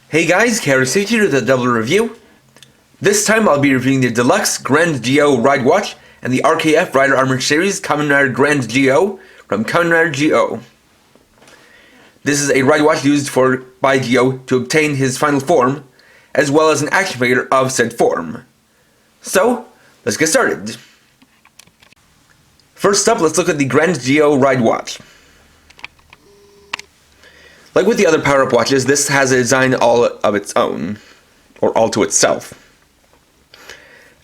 Hey guys, Karasuchi here with a double review. This time I'll be reviewing the Deluxe Grand Zi-O Ridewatch and the RKF Rider Armored Series Kamen Rider Grand Zi-O from Kamen Rider Zi-O. This is a Ridewatch used by Zi-O to obtain his final form, as well as an action figure of said form. So, let's get started. First up, let's look at the Grand Zi-O Ridewatch. Like with the other power-up watches, this has a design all of its own, or all to itself.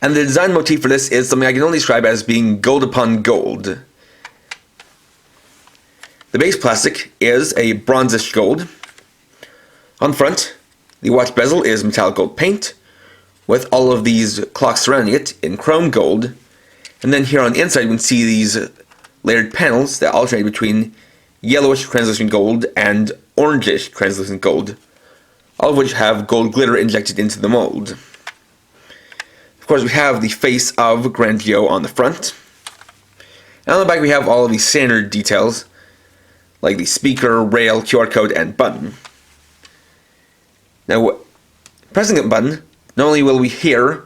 And the design motif for this is something I can only describe as being gold upon gold. The base plastic is a bronzish gold. On front, the watch bezel is metallic gold paint, with all of these clocks surrounding it in chrome gold. And then here on the inside you can see these layered panels that alternate between yellowish translucent gold and orangish translucent gold, all of which have gold glitter injected into the mold. Of course, we have the face of Grand Zi-O on the front. And on the back we have all of these standard details, like the speaker, rail, QR code, and button. Now, pressing a button, not only will we hear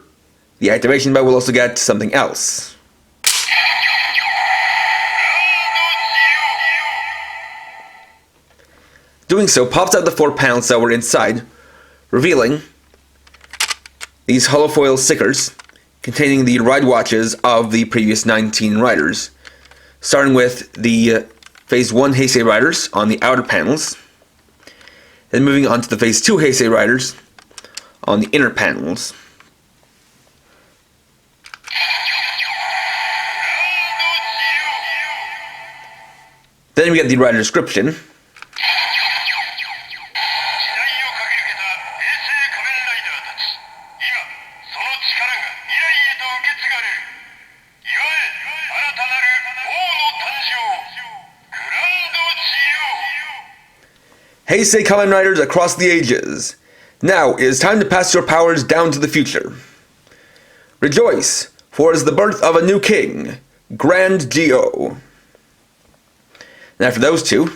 the activation, but we'll also get something else. Doing so pops out the 4 panels that were inside, revealing these holofoil stickers containing the ride watches of the previous 19 riders, starting with the Phase 1 Heisei riders on the outer panels, then moving on to the Phase 2 Heisei riders on the inner panels. Then we get the rider description. Heisei Kamen Riders across the ages. Now it is time to pass your powers down to the future. Rejoice, for it is the birth of a new king, Grand Zi-O. And after those two,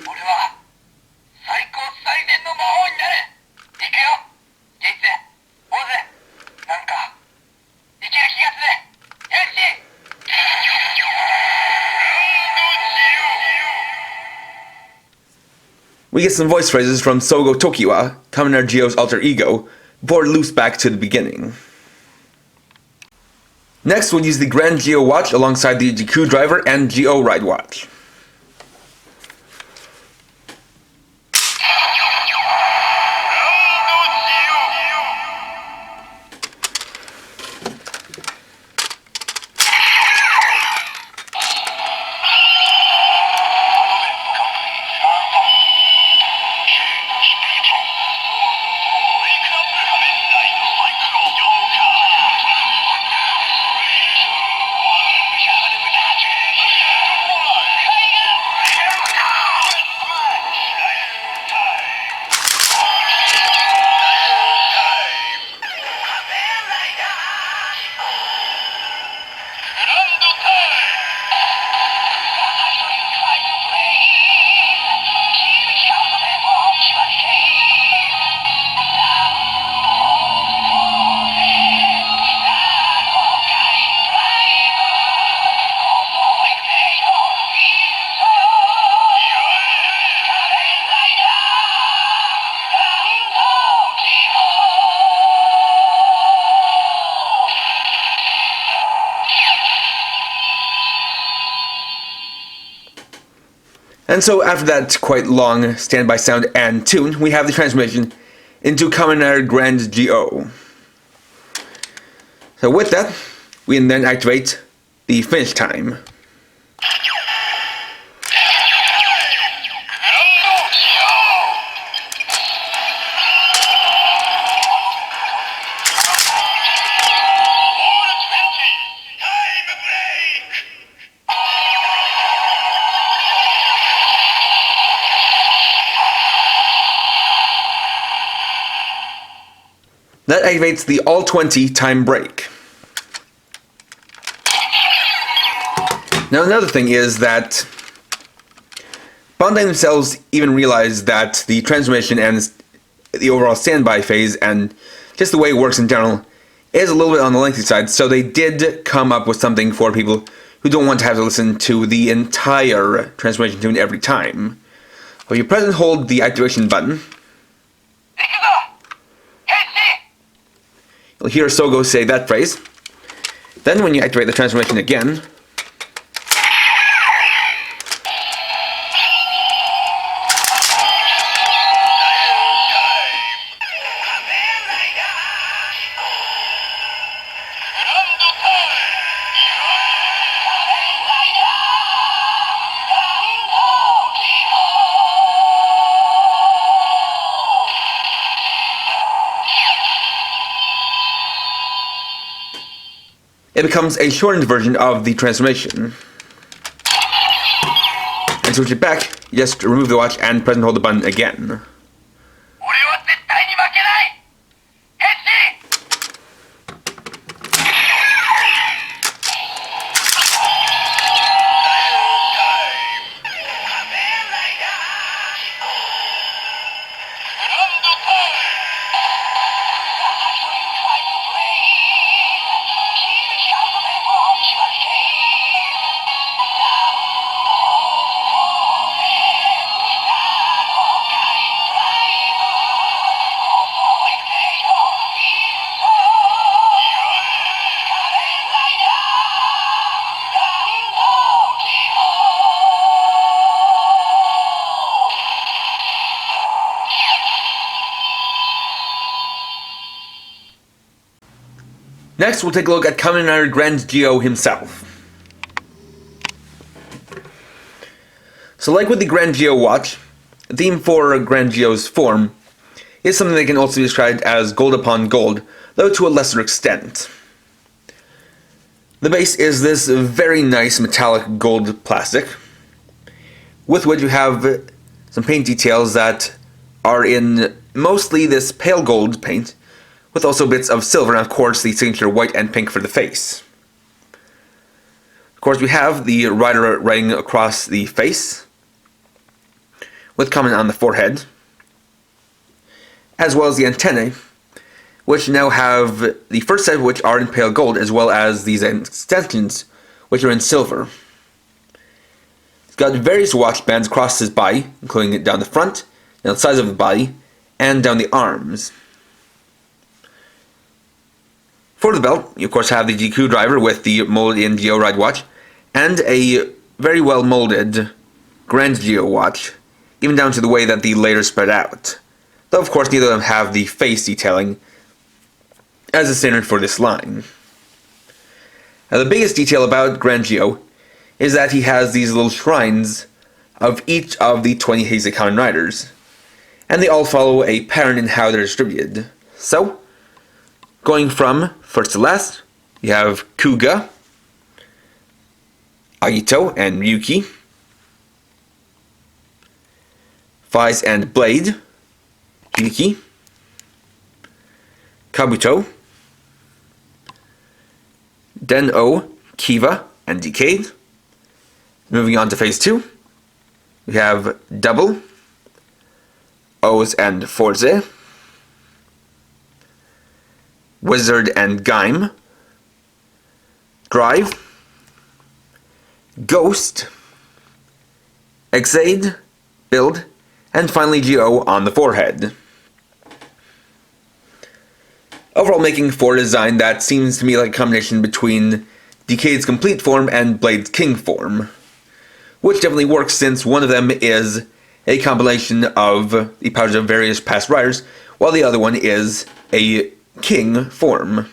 we get some voice phrases from Sogo Tokiwa, Kamen Rider Zi-O's alter ego, before it loops back to the beginning. Next, we'll use the Grand Zi-O watch alongside the Jiku driver and Zi-O Ridewatch. And so after that quite long standby sound and tune, we have the transformation into Kamen Rider Grand Zi-O. So with that, we can then activate the finish time. That activates the all 20 time break. Now another thing is that Bandai themselves even realized that the transmission and the overall standby phase and just the way it works in general is a little bit on the lengthy side, so they did come up with something for people who don't want to have to listen to the entire transformation tune every time. If you press and hold the activation button, you'll hear Sogo say that phrase. Then when you activate the transformation again, it becomes a shortened version of the transformation. And to switch it back, you just remove the watch and press and hold the button again. Next, we'll take a look at Kamen Rider Grand Zi-O himself. So like with the Grand Zi-O watch, the theme for Grand Zi-O's form is something that can also be described as gold upon gold, though to a lesser extent. The base is this very nice metallic gold plastic, with which you have some paint details that are in mostly this pale gold paint, with also bits of silver and of course the signature white and pink for the face. Of course we have the rider riding across the face, with Kamen on the forehead, as well as the antennae, which now have the first set of which are in pale gold, as well as these extensions, which are in silver. He's got various watch bands across his body, including down the front, down the sides of the body, and down the arms. For the belt, you of course have the GQ driver with the molded-in Zi-O Ridewatch, and a very well molded Grand Zi-O watch, even down to the way that the layers spread out. Though of course neither of them have the face detailing, as is standard for this line. Now the biggest detail about Grand Zi-O is that he has these little shrines of each of the 20 Heisei Kamen Riders, and they all follow a pattern in how they're distributed. So, going from first to last, you have Kuuga, Agito and Ryuki, Faiz and Blade, Hibiki, Kabuto, Den-O, Kiva, and Decade. Moving on to phase 2, we have Double, O's and Forze, Wizard and Gaim, Drive, Ghost, Exade, Build, and finally Zi-O on the forehead. Overall making for a design that seems to me like a combination between Decade's complete form and Blade's king form, which definitely works since one of them is a compilation of the powers of various past riders, while the other one is a king form.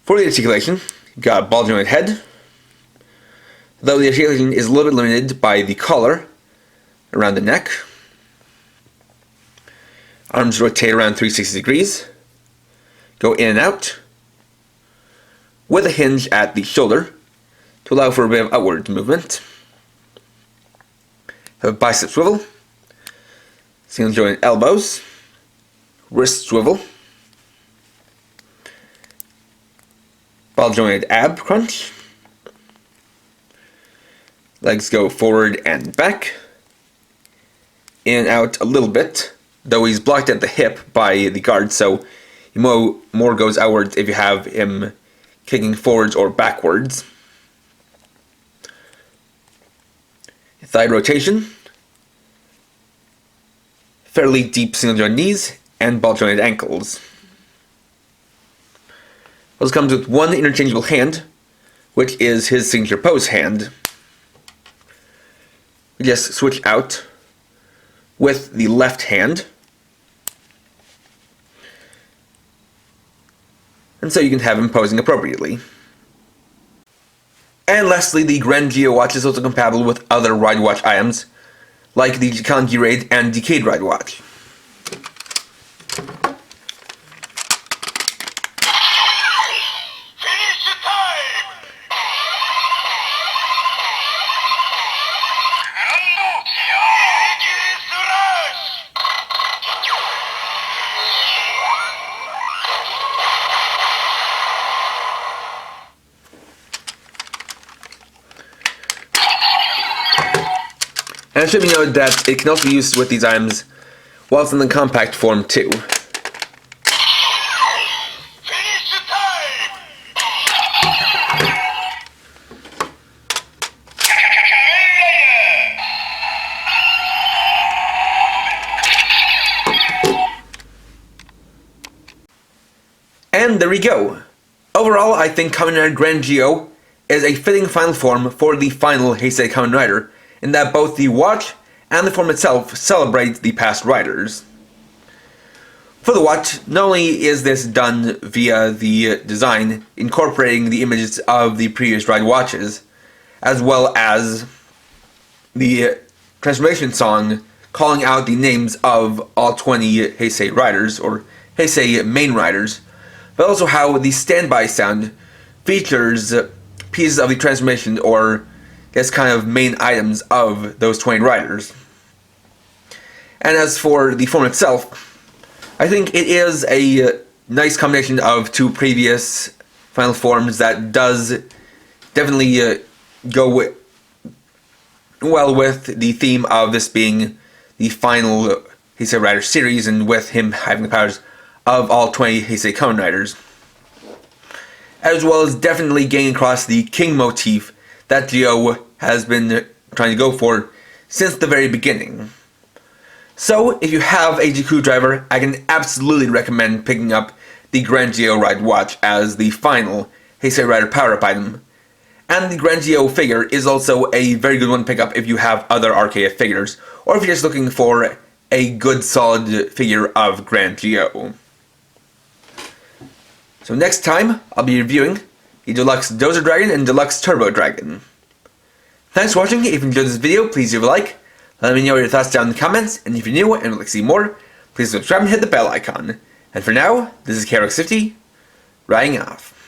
For the articulation, you've got ball jointed head, though the articulation is a little bit limited by the collar around the neck. Arms rotate around 360 degrees, go in and out, with a hinge at the shoulder to allow for a bit of outward movement. Have a bicep swivel, single jointed elbows, wrist swivel, ball jointed ab crunch, legs go forward and back, in and out a little bit, though he's blocked at the hip by the guard, so he more goes outwards if you have him kicking forwards or backwards. Thigh rotation, fairly deep single joint knees, and ball jointed ankles. Also comes with one interchangeable hand, which is his signature pose hand. We just switch out with the left hand. And so you can have him posing appropriately. And lastly, the Grand Zi-O watch is also compatible with other Ridewatch items, like the Jikanji Raid and Decade Ridewatch. And it should be noted that it can also be used with these items whilst in the compact form too. And there we go. Overall, I think Kamen Rider Grand Zi-O is a fitting final form for the final Heisei Kamen Rider, in that both the watch and the form itself celebrate the past riders. For the watch, not only is this done via the design incorporating the images of the previous ride watches, as well as the transformation song calling out the names of all 20 Heisei riders, or Heisei main riders, but also how the standby sound features pieces of the transformation or as kind of main items of those 20 riders. And as for the form itself, I think it is a nice combination of two previous final forms that does definitely go well with the theme of this being the final Heisei Rider series, and with him having the powers of all 20 Heisei Kamen Riders, as well as definitely getting across the king motif that Zi-O has been trying to go for since the very beginning. So, if you have a GQ driver, I can absolutely recommend picking up the Grand Zi-O Ridewatch as the final Heisei Rider power-up item. And the Grand Zi-O figure is also a very good one to pick up if you have other RKF figures, or if you're just looking for a good solid figure of Grand Zi-O. So next time, I'll be reviewing the Deluxe Dozer Dragon and Deluxe Turbo Dragon. Thanks for watching. If you enjoyed this video, please leave a like. Let me know your thoughts down in the comments, and if you're new and would like to see more, please subscribe and hit the bell icon. And for now, this is KRX50, riding off.